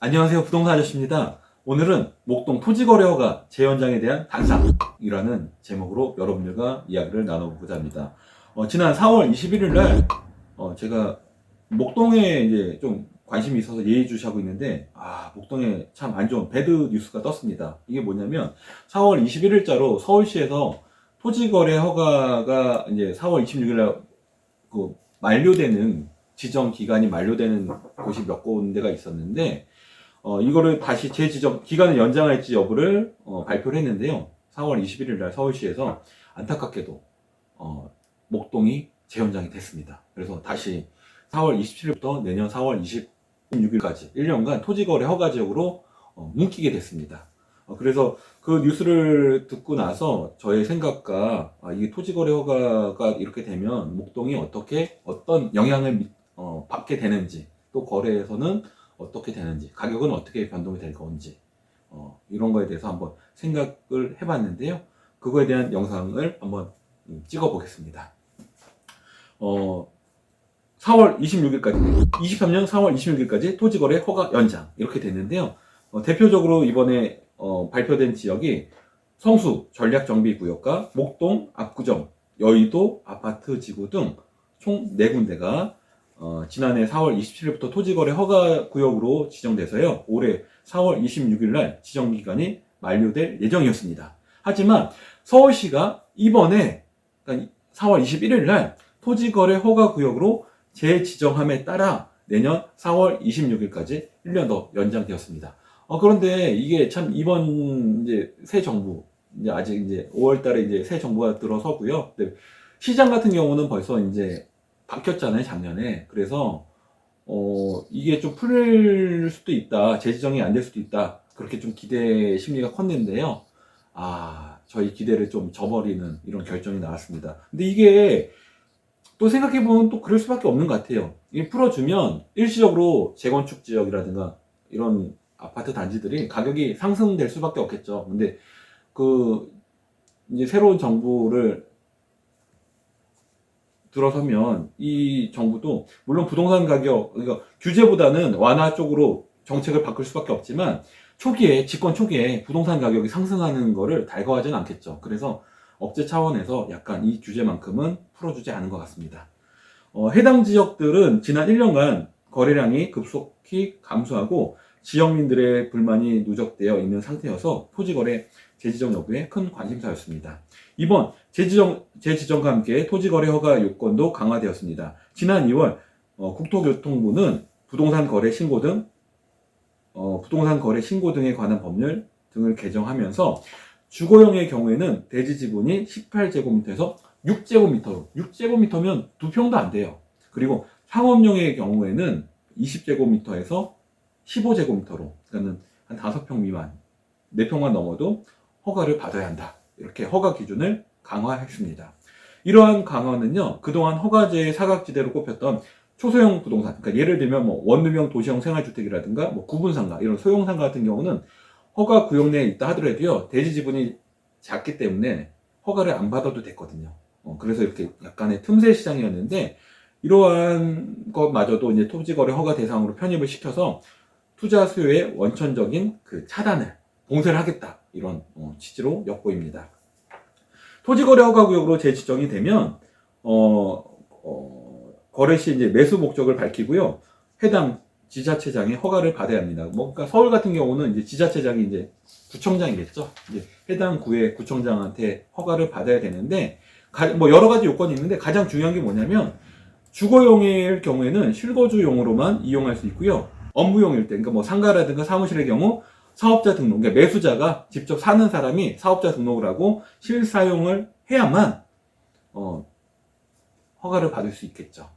안녕하세요. 부동산 아저씨입니다. 오늘은 목동 토지거래허가 재연장에 대한 단상이라는 제목으로 여러분들과 이야기를 나눠보고자 합니다. 지난 4월 21일 날 제가 목동에 이제 좀 관심이 있어서 예의주시하고 있는데 목동에 참 안 좋은 배드 뉴스가 떴습니다. 이게 뭐냐면 4월 21일자로 서울시에서 토지거래 허가가 이제 4월 26일 날 만료되는 지정 기간이 만료되는 곳이 몇 군데가 있었는데 이거를 다시 재지정, 기간을 연장할지 여부를 발표를 했는데요. 4월 21일 날 서울시에서 안타깝게도, 목동이 재연장이 됐습니다. 그래서 다시 4월 27일부터 내년 4월 26일까지 1년간 토지거래 허가 지역으로 묶이게 됐습니다. 그래서 그 뉴스를 듣고 나서 저의 생각과 이 토지거래 허가가 이렇게 되면 목동이 어떤 영향을 받게 되는지, 또 거래에서는 어떻게 되는지, 가격은 어떻게 변동이 될 건지, 이런 거에 대해서 한번 생각을 해봤는데요. 그거에 대한 영상을 한번 찍어 보겠습니다. 4월 26일까지, 23년 4월 26일까지 토지거래 허가 연장, 이렇게 됐는데요. 대표적으로 이번에 발표된 지역이 성수 전략정비구역과 목동 압구정, 여의도 아파트 지구 등 총 4군데가 지난해 4월 27일부터 토지거래 허가 구역으로 지정돼서요. 올해 4월 26일 날 지정기간이 만료될 예정이었습니다. 하지만 서울시가 이번에 그러니까 4월 21일 날 토지거래 허가 구역으로 재지정함에 따라 내년 4월 26일까지 1년 더 연장되었습니다. 그런데 이게 참 이번 이제 새 정부, 이제 아직 이제 5월 달에 이제 새 정부가 들어서고요. 시장 같은 경우는 벌써 이제 바뀌었잖아요, 작년에. 그래서 이게 좀 풀릴 수도 있다, 재지정이 안 될 수도 있다, 그렇게 좀 기대 심리가 컸는데요. 저희 기대를 좀 저버리는 이런 결정이 나왔습니다. 근데 이게 또 생각해보면 또 그럴 수밖에 없는 것 같아요. 이게 풀어주면 일시적으로 재건축 지역이라든가 이런 아파트 단지들이 가격이 상승될 수밖에 없겠죠. 근데 이제 새로운 정부를 들어서면 이 정부도 물론 부동산 가격, 그러니까 규제보다는 완화 쪽으로 정책을 바꿀 수밖에 없지만 집권 초기에 부동산 가격이 상승하는 거를 달궈하지는 않겠죠. 그래서 억제 차원에서 약간 이 규제만큼은 풀어주지 않은 것 같습니다. 해당 지역들은 지난 1년간 거래량이 급속히 감소하고 지역민들의 불만이 누적되어 있는 상태여서 토지거래 재지정 여부에 큰 관심사였습니다. 이번 재지정과 함께 토지거래 허가 요건도 강화되었습니다. 지난 2월 국토교통부는 부동산 거래 신고 등에 관한 법률 등을 개정하면서 주거용의 경우에는 대지 지분이 18제곱미터에서 6제곱미터면 2평도 안 돼요. 그리고 상업용의 경우에는 20제곱미터에서 15제곱미터로, 그러니까 한 5평 미만, 4평만 넘어도 허가를 받아야 한다. 이렇게 허가 기준을 강화했습니다. 이러한 강화는요, 그동안 허가제의 사각지대로 꼽혔던 초소형 부동산, 그러니까 예를 들면 원룸형 도시형 생활주택이라든가 구분상가, 이런 소형상가 같은 경우는 허가 구역 내에 있다 하더라도요, 대지 지분이 작기 때문에 허가를 안 받아도 됐거든요. 그래서 이렇게 약간의 틈새 시장이었는데, 이러한 것마저도 이제 토지거래 허가 대상으로 편입을 시켜서 투자 수요의 원천적인 봉쇄를 하겠다, 이런 취지로 엿보입니다. 토지거래 허가구역으로 재지정이 되면 거래 시 이제 매수 목적을 밝히고요, 해당 지자체장의 허가를 받아야 합니다. 그러니까 서울 같은 경우는 이제 지자체장이 이제 구청장이겠죠. 이제 해당 구의 구청장한테 허가를 받아야 되는데, 여러 가지 요건이 있는데 가장 중요한 게 뭐냐면, 주거용일 경우에는 실거주용으로만 이용할 수 있고요. 업무용일 때, 그러니까 상가라든가 사무실의 경우 사업자 등록, 그러니까 매수자가 직접 사는 사람이 사업자 등록을 하고 실사용을 해야만 허가를 받을 수 있겠죠.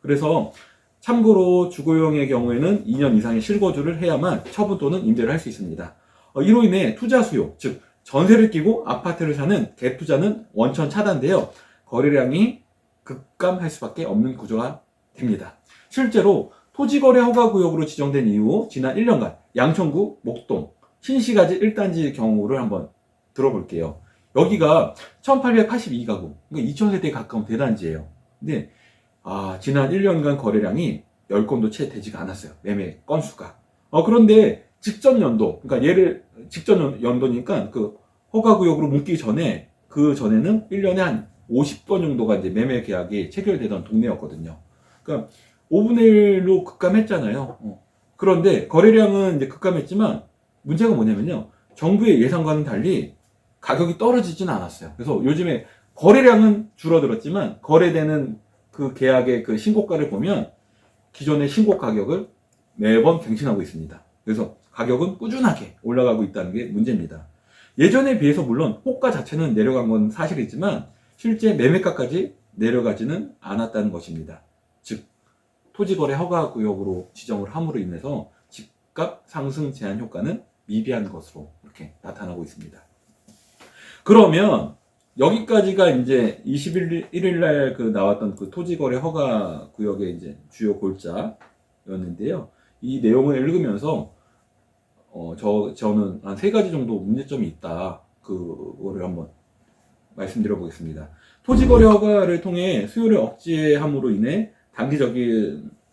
그래서 참고로 주거용의 경우에는 2년 이상의 실거주를 해야만 처분 또는 임대를 할 수 있습니다. 이로 인해 투자 수요, 즉 전세를 끼고 아파트를 사는 갭투자는 원천 차단되어 거래량이 급감할 수밖에 없는 구조가 됩니다. 실제로 토지거래 허가구역으로 지정된 이후 지난 1년간 양천구, 목동, 신시가지 1단지 경우를 한번 들어볼게요. 여기가 1882가구, 그러니까 2000세대에 가까운 대단지예요. 근데 지난 1년간 거래량이 10건도 채 되지가 않았어요. 매매 건수가. 그런데 직전 연도, 그러니까 직전 연도니까 그 허가구역으로 묶기 전에, 그 전에는 1년에 한 50건 정도가 이제 매매 계약이 체결되던 동네였거든요. 그러니까 5분의 1로 급감했잖아요. 그런데 거래량은 이제 급감했지만 문제가 뭐냐면요. 정부의 예상과는 달리 가격이 떨어지진 않았어요. 그래서 요즘에 거래량은 줄어들었지만 거래되는 그 계약의 그 신고가를 보면 기존의 신고 가격을 매번 갱신하고 있습니다. 그래서 가격은 꾸준하게 올라가고 있다는 게 문제입니다. 예전에 비해서 물론 호가 자체는 내려간 건 사실이지만 실제 매매가까지 내려가지는 않았다는 것입니다. 즉 토지거래 허가구역으로 지정을 함으로 인해서 집값 상승 제한 효과는 미비한 것으로 이렇게 나타나고 있습니다. 그러면 여기까지가 이제 21일 날 그 나왔던 그 토지거래 허가구역의 이제 주요 골자였는데요. 이 내용을 읽으면서 저는 한 3가지 정도 문제점이 있다. 그거를 한번 말씀드려 보겠습니다. 토지거래 허가를 통해 수요를 억제함으로 인해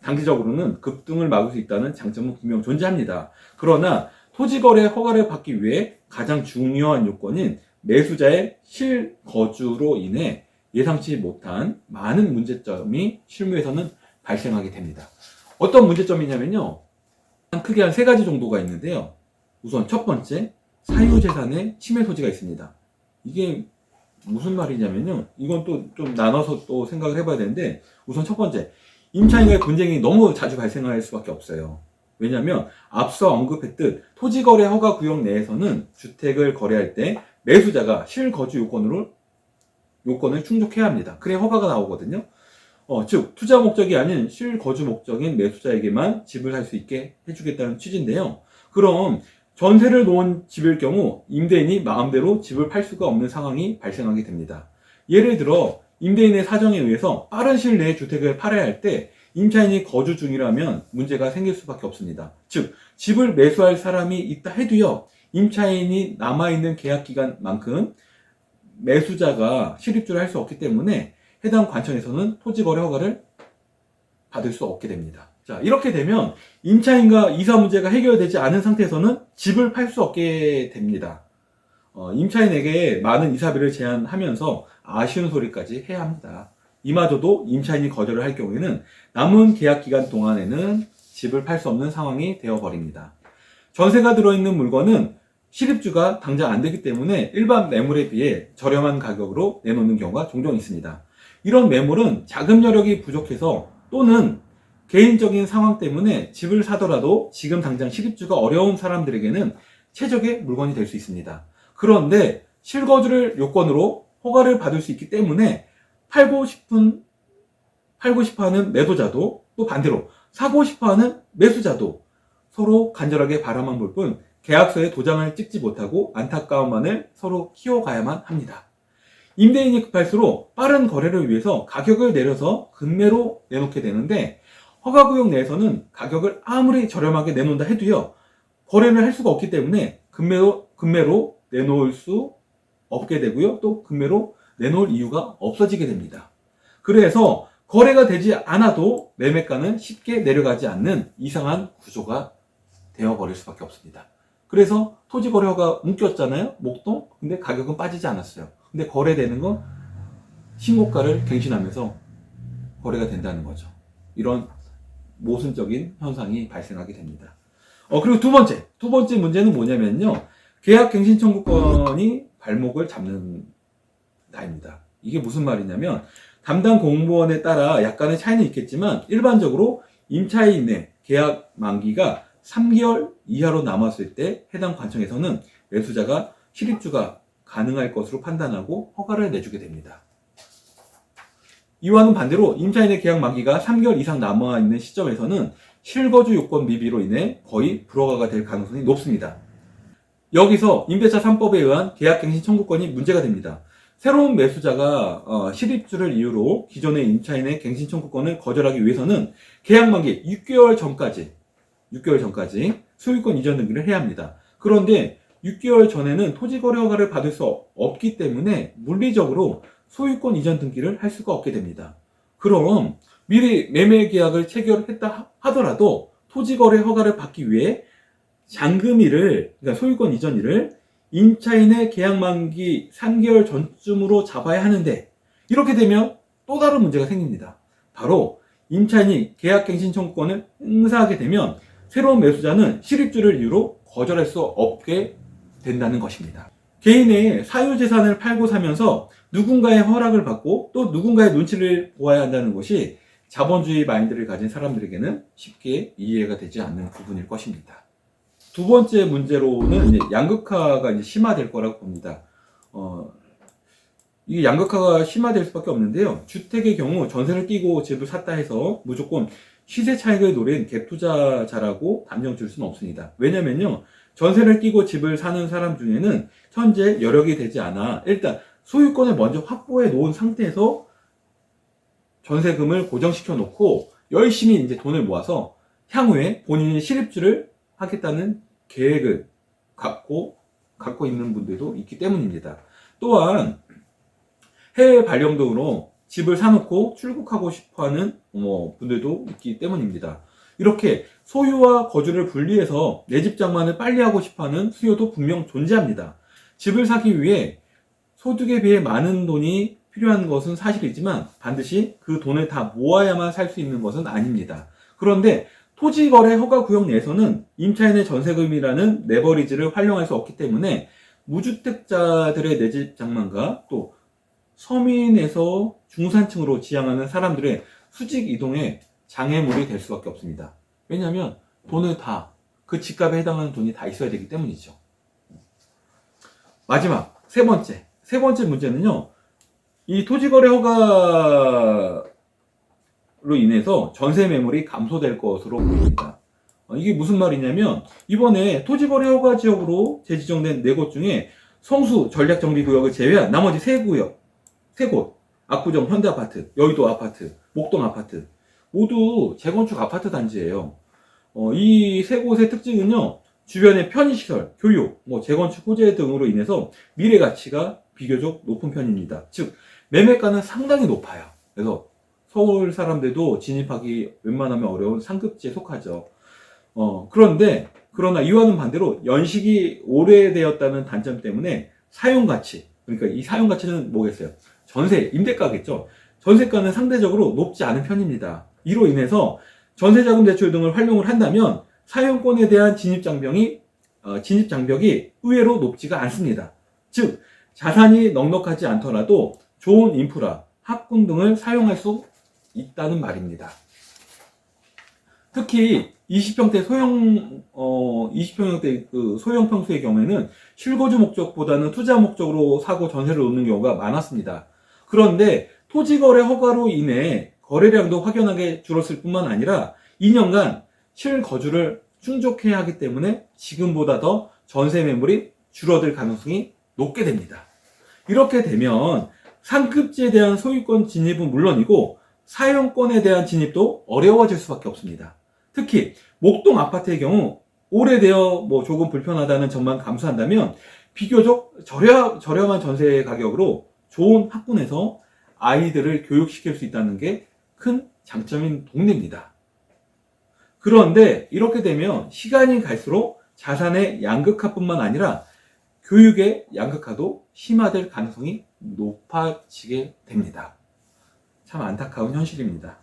단기적으로는 급등을 막을 수 있다는 장점은 분명 존재합니다. 그러나 토지거래 허가를 받기 위해 가장 중요한 요건인 매수자의 실거주로 인해 예상치 못한 많은 문제점이 실무에서는 발생하게 됩니다. 어떤 문제점이냐면요. 크게 한 3가지 정도가 있는데요. 우선 첫 번째, 사유재산의 침해 소지가 있습니다. 이게 무슨 말이냐면요. 이건 또 좀 나눠서 또 생각을 해봐야 되는데, 우선 첫 번째, 임차인과의 분쟁이 너무 자주 발생할 수밖에 없어요. 왜냐하면 앞서 언급했듯 토지거래 허가구역 내에서는 주택을 거래할 때 매수자가 실거주 요건을 충족해야 합니다. 그래야 허가가 나오거든요. 즉 투자 목적이 아닌 실거주 목적인 매수자에게만 집을 살 수 있게 해주겠다는 취지인데요. 그럼 전세를 놓은 집일 경우 임대인이 마음대로 집을 팔 수가 없는 상황이 발생하게 됩니다. 예를 들어 임대인의 사정에 의해서 빠른 시일 내에 주택을 팔아야 할 때 임차인이 거주 중이라면 문제가 생길 수밖에 없습니다. 즉 집을 매수할 사람이 있다 해도요. 임차인이 남아있는 계약기간만큼 매수자가 실입주를 할 수 없기 때문에 해당 관청에서는 토지거래 허가를 받을 수 없게 됩니다. 자, 이렇게 되면 임차인과 이사 문제가 해결되지 않은 상태에서는 집을 팔 수 없게 됩니다. 임차인에게 많은 이사비를 제한하면서 아쉬운 소리까지 해야 합니다. 이마저도 임차인이 거절을 할 경우에는 남은 계약 기간 동안에는 집을 팔 수 없는 상황이 되어버립니다. 전세가 들어있는 물건은 실입주가 당장 안 되기 때문에 일반 매물에 비해 저렴한 가격으로 내놓는 경우가 종종 있습니다. 이런 매물은 자금 여력이 부족해서 또는 개인적인 상황 때문에 집을 사더라도 지금 당장 실입주가 어려운 사람들에게는 최적의 물건이 될 수 있습니다. 그런데 실거주를 요건으로 허가를 받을 수 있기 때문에 팔고 싶어하는 매도자도 또 반대로 사고 싶어하는 매수자도 서로 간절하게 바라만 볼 뿐 계약서에 도장을 찍지 못하고 안타까움만을 서로 키워가야만 합니다. 임대인이 급할수록 빠른 거래를 위해서 가격을 내려서 급매로 내놓게 되는데 허가구역 내에서는 가격을 아무리 저렴하게 내놓는다 해도요. 거래를 할 수가 없기 때문에 급매로 내놓을 수 없게 되고요. 또 급매로 내놓을 이유가 없어지게 됩니다. 그래서 거래가 되지 않아도 매매가는 쉽게 내려가지 않는 이상한 구조가 되어버릴 수밖에 없습니다. 그래서 토지거래허가 묶였잖아요. 목동. 근데 가격은 빠지지 않았어요. 근데 거래되는 건 신고가를 갱신하면서 거래가 된다는 거죠. 이런 모순적인 현상이 발생하게 됩니다. 그리고 두 번째 문제는 뭐냐면요. 계약갱신 청구권이 발목을 잡는다입니다. 이게 무슨 말이냐면 담당 공무원에 따라 약간의 차이는 있겠지만 일반적으로 임차인의 계약 만기가 3개월 이하로 남았을 때 해당 관청에서는 매수자가 실입주가 가능할 것으로 판단하고 허가를 내주게 됩니다. 이와는 반대로 임차인의 계약 만기가 3개월 이상 남아있는 시점에서는 실거주 요건 미비로 인해 거의 불허가가 될 가능성이 높습니다. 여기서 임대차 3법에 의한 계약갱신 청구권이 문제가 됩니다. 새로운 매수자가 실입주를 이유로 기존의 임차인의 갱신 청구권을 거절하기 위해서는 계약 만기 6개월 전까지 소유권 이전 등기를 해야 합니다. 그런데 6개월 전에는 토지거래 허가를 받을 수 없기 때문에 물리적으로 소유권 이전 등기를 할 수가 없게 됩니다. 그럼 미리 매매 계약을 체결했다 하더라도 토지거래 허가를 받기 위해 잔금일을, 그러니까 소유권 이전일을 임차인의 계약 만기 3개월 전쯤으로 잡아야 하는데, 이렇게 되면 또 다른 문제가 생깁니다. 바로 임차인이 계약갱신 청구권을 행사하게 되면 새로운 매수자는 실입주를 이유로 거절할 수 없게 된다는 것입니다. 개인의 사유재산을 팔고 사면서 누군가의 허락을 받고 또 누군가의 눈치를 보아야 한다는 것이 자본주의 마인드를 가진 사람들에게는 쉽게 이해가 되지 않는 부분일 것입니다. 두 번째 문제로는 이제 양극화가 이제 심화될 거라고 봅니다. 이 양극화가 심화될 수밖에 없는데요. 주택의 경우 전세를 끼고 집을 샀다 해서 무조건 시세 차익을 노린 갭 투자자라고 단정 줄 수는 없습니다. 왜냐면요, 전세를 끼고 집을 사는 사람 중에는 현재 여력이 되지 않아 일단 소유권을 먼저 확보해 놓은 상태에서 전세금을 고정시켜 놓고 열심히 이제 돈을 모아서 향후에 본인이 실입주를 하겠다는 계획을 갖고 있는 분들도 있기 때문입니다. 또한 해외 발령 등으로 집을 사놓고 출국하고 싶어하는 분들도 있기 때문입니다. 이렇게 소유와 거주를 분리해서 내 집 장만을 빨리 하고 싶어하는 수요도 분명 존재합니다. 집을 사기 위해 소득에 비해 많은 돈이 필요한 것은 사실이지만 반드시 그 돈을 다 모아야만 살 수 있는 것은 아닙니다. 그런데 토지거래 허가구역 내에서는 임차인의 전세금이라는 레버리지를 활용할 수 없기 때문에 무주택자들의 내 집 장만과 또 서민에서 중산층으로 지향하는 사람들의 수직 이동에 장애물이 될 수밖에 없습니다. 왜냐하면 돈을 다, 그 집값에 해당하는 돈이 다 있어야 되기 때문이죠. 마지막 세 번째 문제는요, 이 토지거래 허가로 인해서 전세 매물이 감소될 것으로 보입니다. 이게 무슨 말이냐면, 이번에 토지거래 허가 지역으로 재지정된 4곳 중에 성수 전략정비구역을 제외한 나머지 3곳, 압구정 현대아파트, 여의도 아파트, 목동 아파트 모두 재건축 아파트 단지예요. 이 3곳의 특징은요, 주변의 편의시설, 교육, 재건축 호재 등으로 인해서 미래 가치가 비교적 높은 편입니다. 즉 매매가는 상당히 높아요. 그래서 서울 사람들도 진입하기 웬만하면 어려운 상급지에 속하죠. 그러나 이와는 반대로 연식이 오래되었다는 단점 때문에 사용가치, 그러니까 이 사용가치는 뭐겠어요? 전세, 임대가겠죠. 전세가는 상대적으로 높지 않은 편입니다. 이로 인해서 전세자금 대출 등을 활용을 한다면 사용권에 대한 진입장벽이 의외로 높지가 않습니다. 즉 자산이 넉넉하지 않더라도 좋은 인프라, 학군 등을 사용할 수 있다는 말입니다. 특히 20평대 그 소형 평수의 경우에는 실거주 목적보다는 투자 목적으로 사고 전세를 놓는 경우가 많았습니다. 그런데 토지거래 허가로 인해 거래량도 확연하게 줄었을 뿐만 아니라 2년간 실거주를 충족해야 하기 때문에 지금보다 더 전세 매물이 줄어들 가능성이 높게 됩니다. 이렇게 되면 상급지에 대한 소유권 진입은 물론이고 사용권에 대한 진입도 어려워질 수밖에 없습니다. 특히 목동 아파트의 경우 오래되어 조금 불편하다는 점만 감수한다면 비교적 저렴한 전세 가격으로 좋은 학군에서 아이들을 교육시킬 수 있다는 게 큰 장점인 동네입니다. 그런데 이렇게 되면 시간이 갈수록 자산의 양극화뿐만 아니라 교육의 양극화도 심화될 가능성이 높아지게 됩니다. 참 안타까운 현실입니다.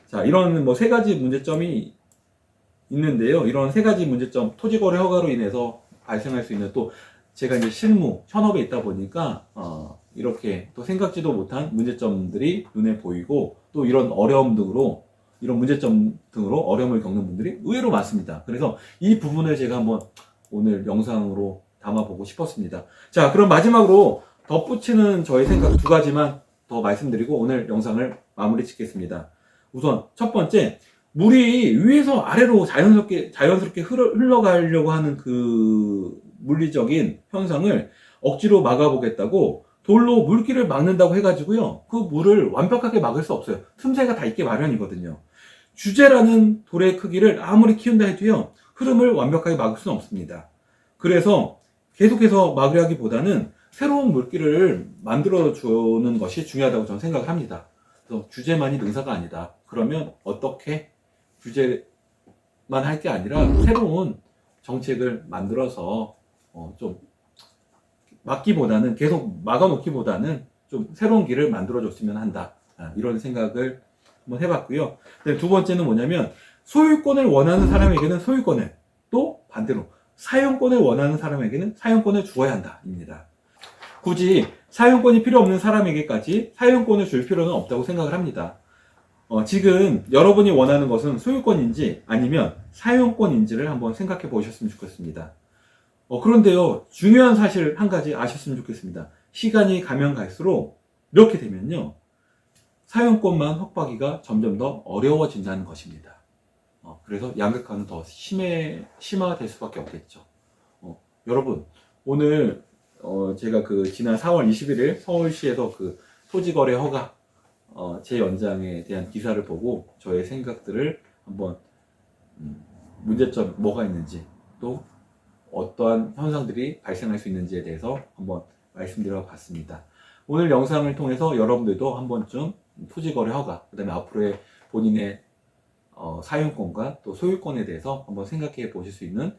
자, 이런 3가지 문제점이 있는데요. 이런 3가지 문제점, 토지거래 허가로 인해서 발생할 수 있는, 또 제가 이제 실무, 현업에 있다 보니까 이렇게 또 생각지도 못한 문제점들이 눈에 보이고 또 이런 문제점 등으로 어려움을 겪는 분들이 의외로 많습니다. 그래서 이 부분을 제가 한번 오늘 영상으로 담아보고 싶었습니다. 자, 그럼 마지막으로 덧붙이는 저의 생각 2가지만 더 말씀드리고 오늘 영상을 마무리 짓겠습니다. 우선 첫 번째, 물이 위에서 아래로 자연스럽게 흘러가려고 하는 그 물리적인 현상을 억지로 막아보겠다고 돌로 물길을 막는다고 해가지고요, 그 물을 완벽하게 막을 수 없어요. 틈새가 다 있게 마련이거든요. 주제라는 돌의 크기를 아무리 키운다 해도요, 흐름을 완벽하게 막을 수는 없습니다. 그래서 계속해서 막으려 하기보다는 새로운 물길을 만들어주는 것이 중요하다고 저는 생각을 합니다. 그래서 주제만이 능사가 아니다. 그러면 어떻게 주제를 할 게 아니라 새로운 정책을 만들어서 좀 막기보다는 계속 막아놓기보다는 좀 새로운 길을 만들어줬으면 한다. 이런 생각을 한번 해봤고요. 두 번째는 뭐냐면 소유권을 원하는 사람에게는 소유권을, 또 반대로 사용권을 원하는 사람에게는 사용권을 주어야 한다입니다. 굳이 사용권이 필요 없는 사람에게까지 사용권을 줄 필요는 없다고 생각을 합니다. 지금 여러분이 원하는 것은 소유권인지 아니면 사용권인지를 한번 생각해 보셨으면 좋겠습니다. 그런데요, 중요한 사실 한 가지 아셨으면 좋겠습니다. 시간이 가면 갈수록 이렇게 되면요, 사용권만 확보하기가 점점 더 어려워진다는 것입니다. 그래서 양극화는 더 심화될 수밖에 없겠죠. 여러분, 오늘 제가 지난 4월 21일 서울시에서 토지거래 허가 제 연장에 대한 기사를 보고 저의 생각들을 한번 문제점 뭐가 있는지, 또 어떠한 현상들이 발생할 수 있는지에 대해서 한번 말씀드려 봤습니다. 오늘 영상을 통해서 여러분들도 한 번쯤 토지거래 허가, 그 다음에 앞으로의 본인의 사용권과 또 소유권에 대해서 한번 생각해 보실 수 있는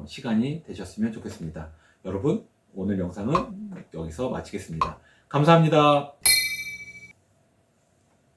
시간이 되셨으면 좋겠습니다. 여러분, 오늘 영상은 여기서 마치겠습니다. 감사합니다.